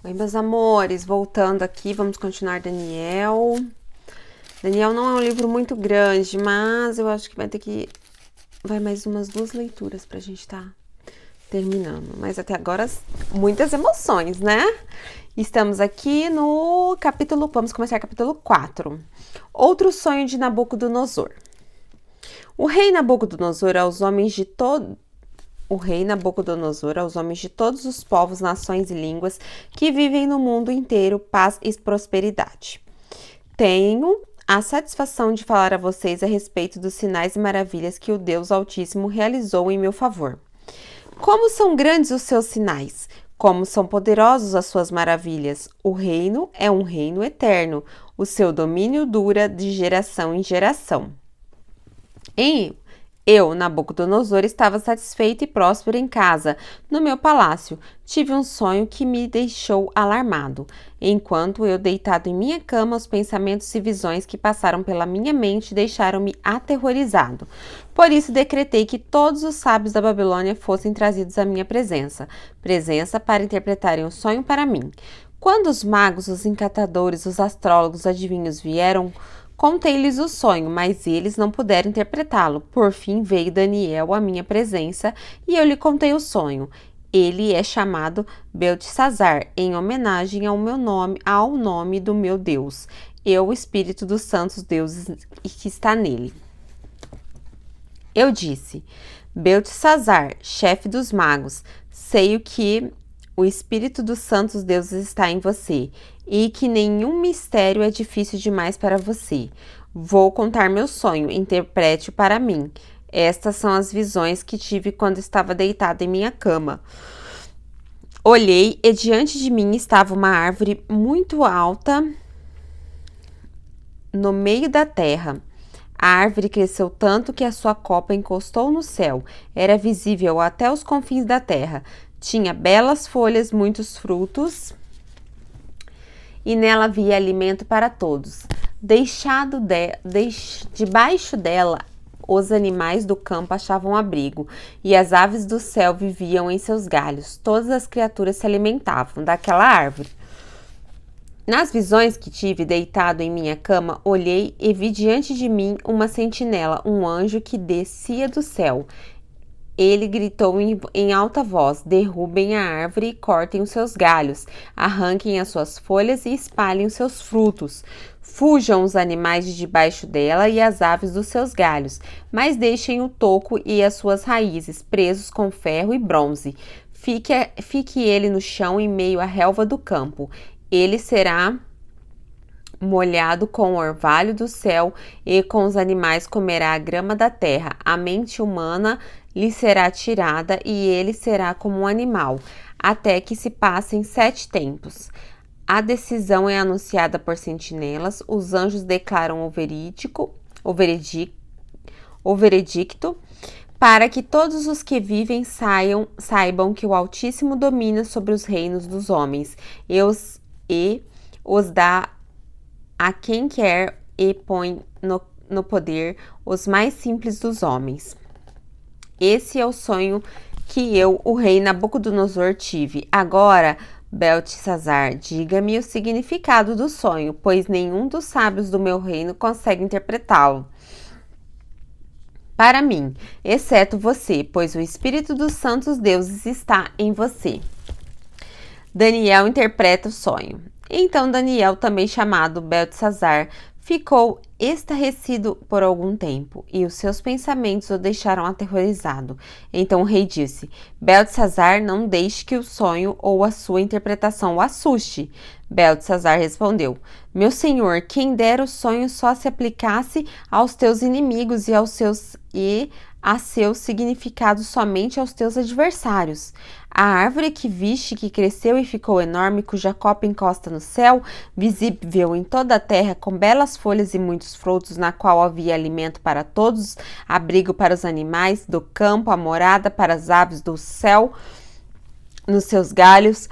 Oi, meus amores, voltando aqui, vamos continuar Daniel. Daniel não é um livro muito grande, mas eu acho que vai mais umas 2 leituras pra gente tá terminando. Mas até agora, muitas emoções, né? Estamos aqui no capítulo, vamos começar capítulo 4. Outro sonho de Nabucodonosor. O rei Nabucodonosor aos homens de todos os povos, nações e línguas que vivem no mundo inteiro, paz e prosperidade. Tenho a satisfação de falar a vocês a respeito dos sinais e maravilhas que o Deus Altíssimo realizou em meu favor. Como são grandes os seus sinais, como são poderosos as suas maravilhas. O reino é um reino eterno, o seu domínio dura de geração em geração. Eu, Nabucodonosor, estava satisfeito e próspero em casa, no meu palácio. Tive um sonho que me deixou alarmado. Enquanto eu deitado em minha cama, os pensamentos e visões que passaram pela minha mente deixaram-me aterrorizado. Por isso decretei que todos os sábios da Babilônia fossem trazidos à minha presença para interpretarem o sonho para mim. Quando os magos, os encantadores, os astrólogos, os adivinhos vieram, contei-lhes o sonho, mas eles não puderam interpretá-lo. Por fim veio Daniel à minha presença e eu lhe contei o sonho. Ele é chamado Beltesazar, em homenagem ao nome do meu Deus, o Espírito dos santos deuses que está nele. Eu disse: Beltesazar, chefe dos magos, sei que o Espírito dos santos deuses está em você e que nenhum mistério é difícil demais para você. Vou contar meu sonho, interprete-o para mim. Estas são as visões que tive quando estava deitada em minha cama. Olhei e diante de mim estava uma árvore muito alta no meio da terra. A árvore cresceu tanto que a sua copa encostou no céu. Era visível até os confins da terra. Tinha belas folhas, muitos frutos, e nela havia alimento para todos. Debaixo dela, os animais do campo achavam abrigo, e as aves do céu viviam em seus galhos. Todas as criaturas se alimentavam daquela árvore. Nas visões que tive, deitado em minha cama, olhei e vi diante de mim uma sentinela, um anjo que descia do céu. Ele gritou em alta voz: derrubem a árvore e cortem os seus galhos, arranquem as suas folhas e espalhem os seus frutos. Fujam os animais de debaixo dela e as aves dos seus galhos, mas deixem o toco e as suas raízes presos com ferro e bronze. Fique ele no chão em meio à relva do campo. Ele será molhado com o orvalho do céu e com os animais comerá a grama da terra. A mente humana lhe será tirada e ele será como um animal, até que se passem 7 tempos. A decisão é anunciada por sentinelas, os anjos declaram o veredicto, para que todos os que vivem saibam que o Altíssimo domina sobre os reinos dos homens e os dá a quem quer e põe no poder os mais simples dos homens. Esse é o sonho que eu, o rei Nabucodonosor, tive. Agora, Beltesazar, diga-me o significado do sonho, pois nenhum dos sábios do meu reino consegue interpretá-lo para mim, exceto você, pois o Espírito dos santos deuses está em você. Daniel interpreta o sonho. Então Daniel, também chamado Beltesazar, ficou estarrecido por algum tempo, e os seus pensamentos o deixaram aterrorizado. Então o rei disse: Beltesazar, não deixe que o sonho ou a sua interpretação o assuste. Beltesazar respondeu: Meu senhor, quem dera o sonho só se aplicasse aos teus inimigos e a seu significado somente aos teus adversários. A árvore que viste, que cresceu e ficou enorme, cuja copa encosta no céu, visível em toda a terra, com belas folhas e muitos frutos, na qual havia alimento para todos, abrigo para os animais do campo, a morada para as aves do céu nos seus galhos.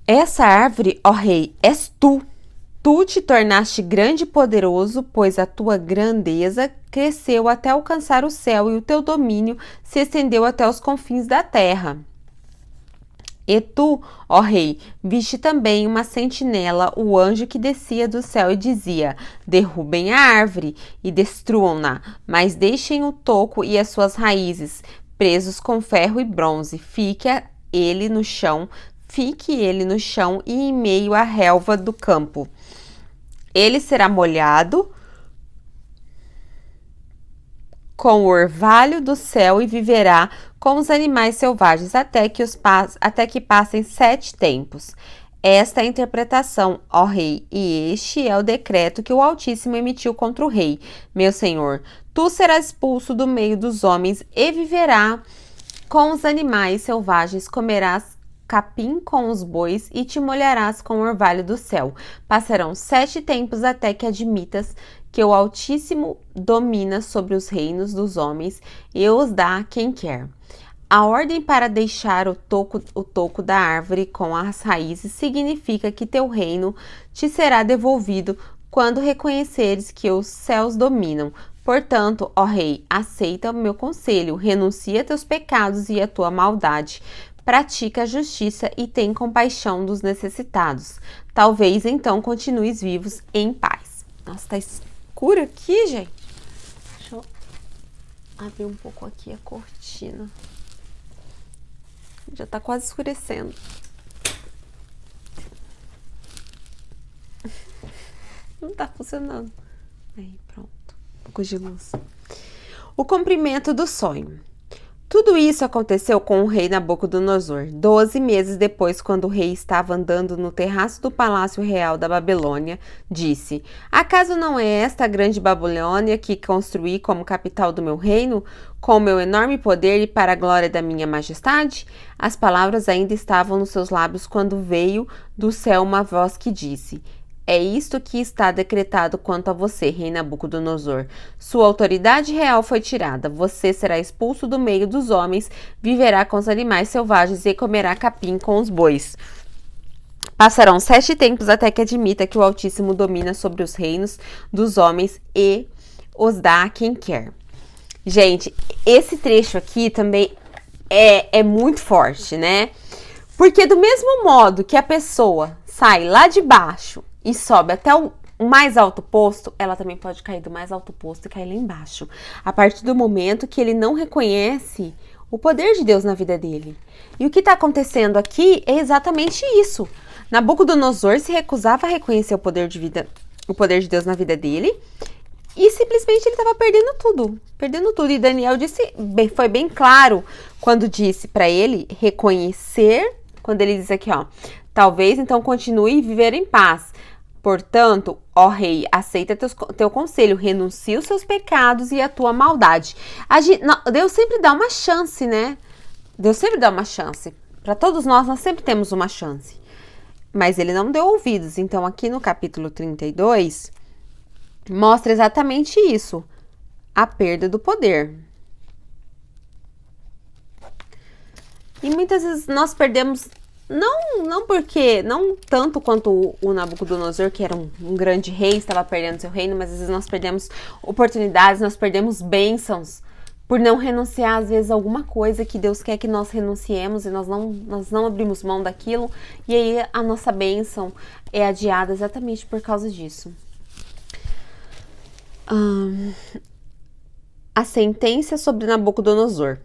Essa árvore, ó rei, és tu. Tu te tornaste grande e poderoso, pois a tua grandeza cresceu até alcançar o céu e o teu domínio se estendeu até os confins da terra. E tu, ó rei, viste também uma sentinela, o anjo que descia do céu e dizia: derrubem a árvore e destruam-na, mas deixem o toco e as suas raízes, presos com ferro e bronze. Ele no chão, fique ele no chão e em meio à relva do campo. Ele será molhado com o orvalho do céu e viverá com os animais selvagens até que passem 7 tempos. Esta é a interpretação, ó rei, e este é o decreto que o Altíssimo emitiu contra o rei, meu senhor. Tu serás expulso do meio dos homens e viverá com os animais selvagens, comerás capim com os bois e te molharás com o orvalho do céu. Passarão 7 tempos até que admitas que o Altíssimo domina sobre os reinos dos homens e os dá a quem quer. A ordem para deixar o toco da árvore com as raízes significa que teu reino te será devolvido quando reconheceres que os céus dominam. Portanto, ó rei, aceita o meu conselho, renuncia a teus pecados e a tua maldade, pratica a justiça e tem compaixão dos necessitados. Talvez então continues vivos em paz. Nossa, tá escuro aqui, gente. Deixa eu abrir um pouco aqui a cortina. Já tá quase escurecendo. Não tá funcionando. Aí, pronto. Um pouco de luz. O cumprimento do sonho. Tudo isso aconteceu com o rei Nabucodonosor, 12 meses depois, quando o rei estava andando no terraço do palácio real da Babilônia, disse: acaso não é esta a grande Babilônia que construí como capital do meu reino, com o meu enorme poder e para a glória da minha majestade? As palavras ainda estavam nos seus lábios quando veio do céu uma voz que disse: é isto que está decretado quanto a você, rei Nabucodonosor. Sua autoridade real foi tirada. Você será expulso do meio dos homens, viverá com os animais selvagens e comerá capim com os bois. Passarão 7 tempos até que admita que o Altíssimo domina sobre os reinos dos homens e os dá a quem quer. Gente, esse trecho aqui também é muito forte, né? Porque do mesmo modo que a pessoa sai lá de baixo e sobe até o mais alto posto, ela também pode cair do mais alto posto e cair lá embaixo. A partir do momento que ele não reconhece o poder de Deus na vida dele. E o que está acontecendo aqui é exatamente isso. Nabucodonosor se recusava a reconhecer o poder de Deus na vida dele e simplesmente ele estava perdendo tudo. E Daniel foi bem claro quando disse para ele reconhecer, quando ele diz aqui, ó, talvez então continue e viver em paz. Portanto, ó rei, aceita teu conselho, renuncia os seus pecados e a tua maldade. Deus sempre dá uma chance, né? Deus sempre dá uma chance. Para todos nós sempre temos uma chance. Mas ele não deu ouvidos. Então, aqui no capítulo 32, mostra exatamente isso. A perda do poder. E muitas vezes nós perdemos... Não tanto quanto o Nabucodonosor, que era um grande rei, estava perdendo seu reino, mas às vezes nós perdemos oportunidades, nós perdemos bênçãos por não renunciar, às vezes, a alguma coisa que Deus quer que nós renunciemos e nós não abrimos mão daquilo, e aí a nossa bênção é adiada exatamente por causa disso. A sentença sobre Nabucodonosor.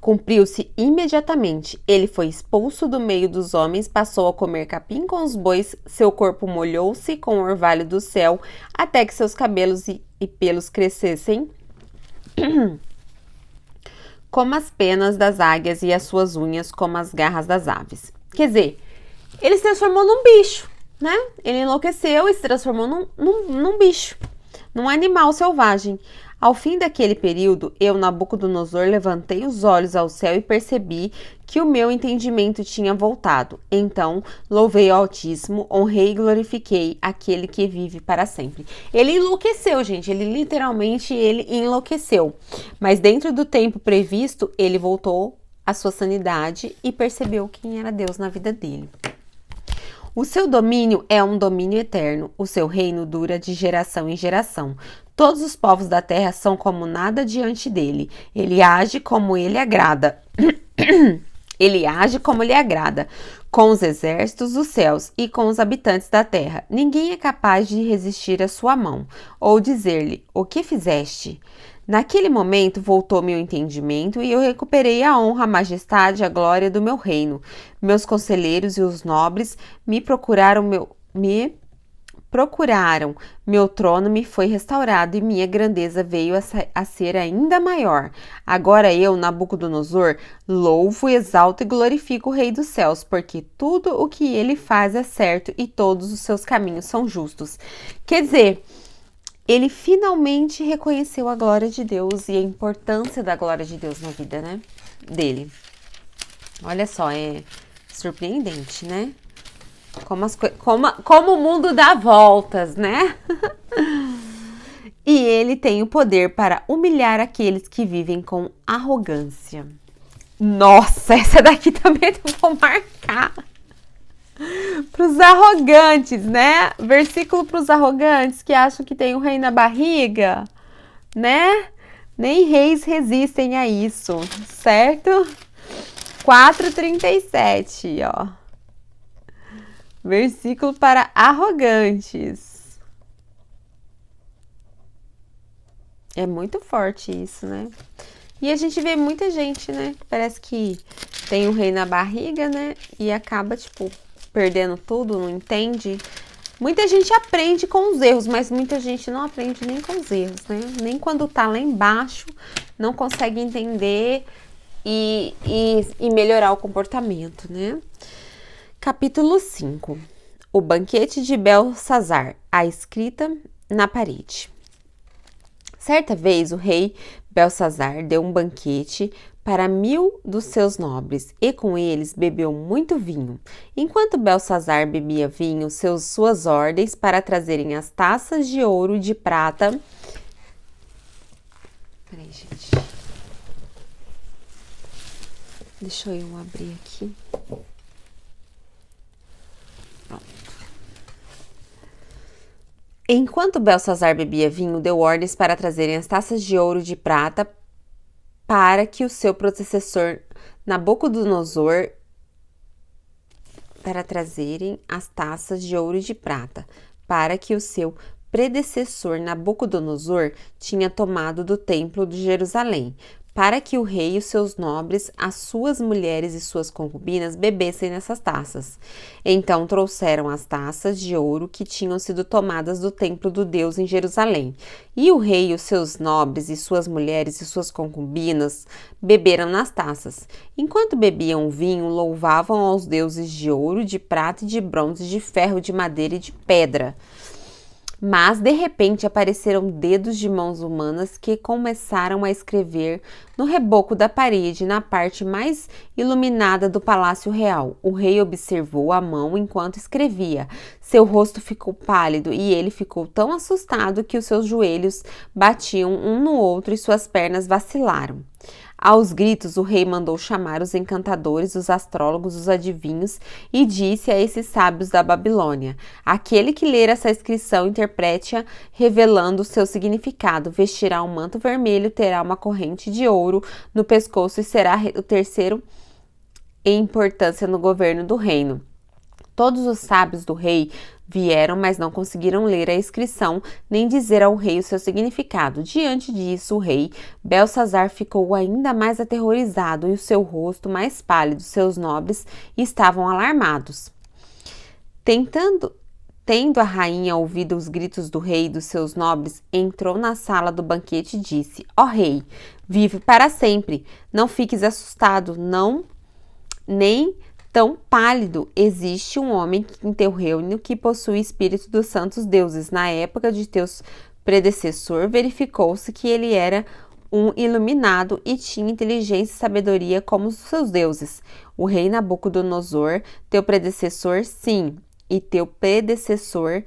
Cumpriu-se imediatamente. Ele foi expulso do meio dos homens, passou a comer capim com os bois, seu corpo molhou-se com o orvalho do céu, até que seus cabelos e pelos crescessem como as penas das águias e as suas unhas como as garras das aves. Quer dizer, ele se transformou num bicho, né? Ele enlouqueceu e se transformou num bicho, num animal selvagem. Ao fim daquele período, eu, Nabucodonosor, levantei os olhos ao céu e percebi que o meu entendimento tinha voltado. Então, louvei ao Altíssimo, honrei e glorifiquei aquele que vive para sempre. Ele enlouqueceu, gente. Ele literalmente enlouqueceu. Mas dentro do tempo previsto, ele voltou à sua sanidade e percebeu quem era Deus na vida dele. O seu domínio é um domínio eterno. O seu reino dura de geração em geração. Todos os povos da terra são como nada diante dele. Ele age como ele agrada. Ele age como lhe agrada, com os exércitos dos céus e com os habitantes da terra. Ninguém é capaz de resistir à sua mão, ou dizer-lhe: o que fizeste? Naquele momento voltou-me o entendimento e eu recuperei a honra, a majestade, a glória do meu reino. Meus conselheiros e os nobres me procuraram, meu trono me foi restaurado e minha grandeza veio a ser ainda maior. Agora eu, Nabucodonosor, louvo, exalto e glorifico o Rei dos céus, porque tudo o que ele faz é certo e todos os seus caminhos são justos. Quer dizer, ele finalmente reconheceu a glória de Deus e a importância da glória de Deus na vida, né, dele. Olha só, é surpreendente, né? Como o mundo dá voltas, né? E ele tem o poder para humilhar aqueles que vivem com arrogância. Nossa, essa daqui também eu vou marcar. Para os arrogantes, né? Versículo para os arrogantes que acham que tem um rei na barriga, né? Nem reis resistem a isso, certo? 4:37, ó. Versículo para arrogantes. É muito forte isso, né? E a gente vê muita gente, né? Parece que tem um rei na barriga, né? E acaba, tipo, perdendo tudo, não entende. Muita gente aprende com os erros, mas muita gente não aprende nem com os erros, né? Nem quando tá lá embaixo, não consegue entender e melhorar o comportamento, né? Capítulo 5. O banquete de Belsazar, a escrita na parede. Certa vez o rei Belsazar deu um banquete para 1000 dos seus nobres e com eles bebeu muito vinho. Enquanto Belsazar bebia vinho, suas ordens para trazerem as taças de ouro e de prata... Peraí, gente. Deixa eu abrir aqui. Enquanto Belsazar bebia vinho, deu ordens para trazerem as taças de ouro e de prata para que o seu predecessor Nabucodonosor tinha tomado do templo de Jerusalém, para que o rei e os seus nobres, as suas mulheres e suas concubinas bebessem nessas taças. Então trouxeram as taças de ouro que tinham sido tomadas do templo do Deus em Jerusalém. E o rei e os seus nobres e suas mulheres e suas concubinas beberam nas taças. Enquanto bebiam o vinho, louvavam aos deuses de ouro, de prata e de bronze, de ferro, de madeira e de pedra. Mas, de repente, apareceram dedos de mãos humanas que começaram a escrever no reboco da parede, na parte mais iluminada do palácio real. O rei observou a mão enquanto escrevia. Seu rosto ficou pálido e ele ficou tão assustado que os seus joelhos batiam um no outro e suas pernas vacilaram. Aos gritos, o rei mandou chamar os encantadores, os astrólogos, os adivinhos e disse a esses sábios da Babilônia: aquele que ler essa inscrição, interprete-a, revelando o seu significado. Vestirá um manto vermelho, terá uma corrente de ouro no pescoço e será o terceiro em importância no governo do reino. Todos os sábios do rei vieram, mas não conseguiram ler a inscrição, nem dizer ao rei o seu significado. Diante disso, o rei Belsazar ficou ainda mais aterrorizado e o seu rosto mais pálido. Seus nobres estavam alarmados. Tendo a rainha ouvido os gritos do rei e dos seus nobres, entrou na sala do banquete e disse: ó rei, vive para sempre. Não fiques assustado, nem tão pálido. Existe um homem em teu reino que possui o espírito dos santos deuses. Na época de teu predecessor, verificou-se que ele era um iluminado e tinha inteligência e sabedoria como os seus deuses. O rei Nabucodonosor, teu predecessor, sim, e teu predecessor,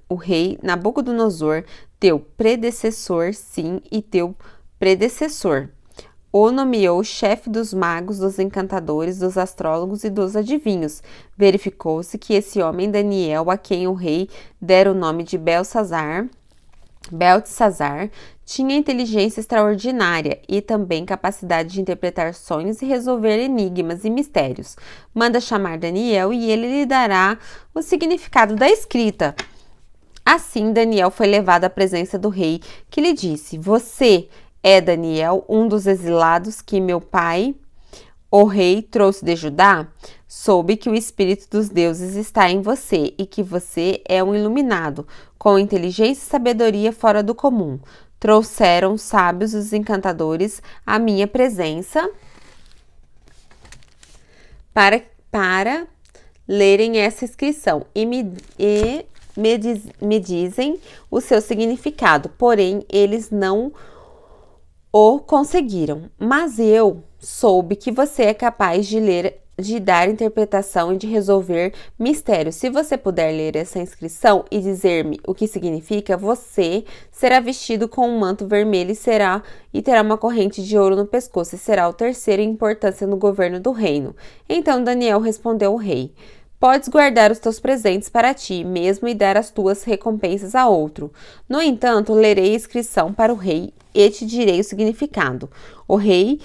o rei Nabucodonosor, teu predecessor, sim, e teu predecessor o nomeou chefe dos magos, dos encantadores, dos astrólogos e dos adivinhos. Verificou-se que esse homem Daniel, a quem o rei dera o nome de Beltesazar, Tinha inteligência extraordinária e também capacidade de interpretar sonhos e resolver enigmas e mistérios. Manda chamar Daniel e ele lhe dará o significado da escrita. Assim, Daniel foi levado à presença do rei, que lhe disse: Você é Daniel, um dos exilados que meu pai, o rei, trouxe de Judá? Soube que o Espírito dos deuses está em você e que você é um iluminado, com inteligência e sabedoria fora do comum. Trouxeram os sábios e os encantadores à minha presença para lerem essa inscrição e me dizem o seu significado, porém eles não o conseguiram. Mas eu soube que você é capaz de ler, de dar interpretação e de resolver mistérios. Se você puder ler essa inscrição e dizer-me o que significa, você será vestido com um manto vermelho e terá uma corrente de ouro no pescoço e será o terceiro em importância no governo do reino. Então Daniel respondeu ao rei: Podes guardar os teus presentes para ti mesmo e dar as tuas recompensas a outro. No entanto, lerei a inscrição para o rei e te direi o significado. Ó rei,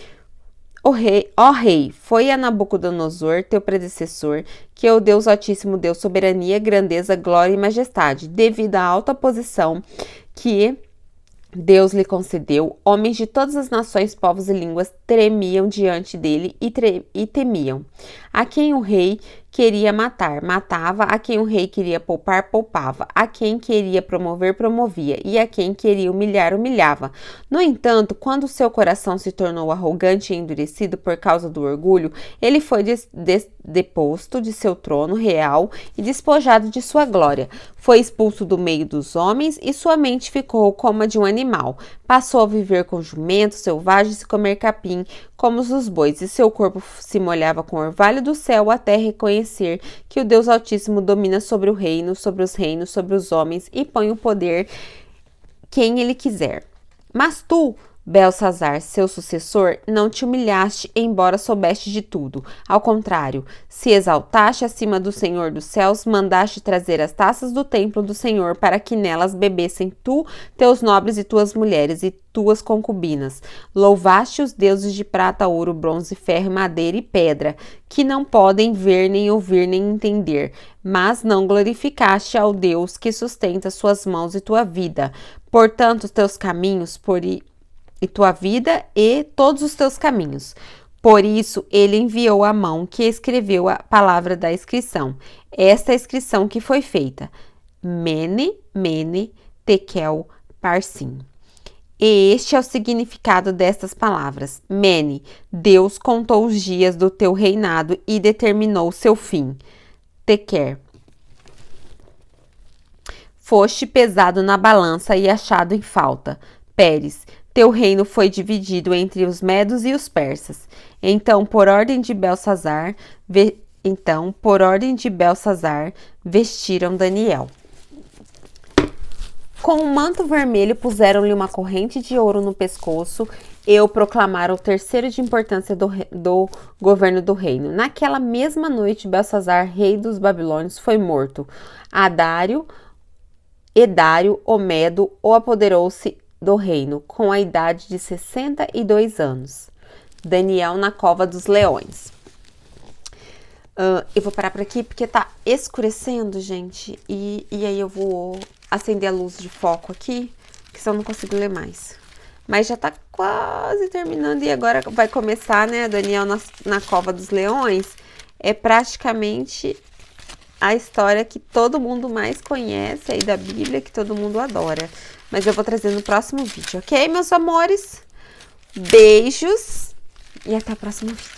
foi a Nabucodonosor, teu predecessor, que o Deus Altíssimo deu soberania, grandeza, glória e majestade. Devido à alta posição que Deus lhe concedeu, homens de todas as nações, povos e línguas tremiam diante dele e temiam. A quem o rei queria matar, matava, a quem o rei queria poupar, poupava, a quem queria promover, promovia, e a quem queria humilhar, humilhava. No entanto, quando seu coração se tornou arrogante e endurecido por causa do orgulho, ele foi deposto de seu trono real e despojado de sua glória. Foi expulso do meio dos homens e sua mente ficou como a de um animal. Passou a viver com jumentos selvagens e comer capim, como os bois, e seu corpo se molhava com o orvalho do céu até reconhecer que o Deus Altíssimo domina sobre o reino, sobre os reinos, sobre os homens e põe o poder quem ele quiser. Mas tu, Belsazar, seu sucessor, não te humilhaste, embora soubeste de tudo. Ao contrário, se exaltaste acima do Senhor dos céus, mandaste trazer as taças do templo do Senhor para que nelas bebessem tu, teus nobres e tuas mulheres e tuas concubinas. Louvaste os deuses de prata, ouro, bronze, ferro, madeira e pedra, que não podem ver, nem ouvir, nem entender, mas não glorificaste ao Deus que sustenta suas mãos e tua vida. Portanto, os teus caminhos e tua vida e todos os teus caminhos. Por isso, ele enviou a mão que escreveu a palavra da inscrição. Esta é a inscrição que foi feita: Mene, Mene, Tekel, Parsim. E este é o significado destas palavras. Mene, Deus contou os dias do teu reinado e determinou o seu fim. Tekel, foste pesado na balança e achado em falta. Pérez, teu reino foi dividido entre os medos e os persas. Então, por ordem de Belsazar, vestiram Daniel. Com um manto vermelho, puseram-lhe uma corrente de ouro no pescoço e o proclamaram o terceiro de importância do governo do reino. Naquela mesma noite, Belsazar, rei dos babilônios, foi morto. Edário, o Medo, o apoderou-se do reino, com a idade de 62 anos. Daniel na cova dos leões. Eu vou parar por aqui porque tá escurecendo, gente, e aí eu vou acender a luz de foco aqui, porque senão eu não consigo ler mais. Mas já tá quase terminando e agora vai começar, né, Daniel na cova dos leões. É praticamente a história que todo mundo mais conhece aí da Bíblia, que todo mundo adora. Mas eu vou trazer no próximo vídeo, ok, meus amores? Beijos e até o próximo vídeo.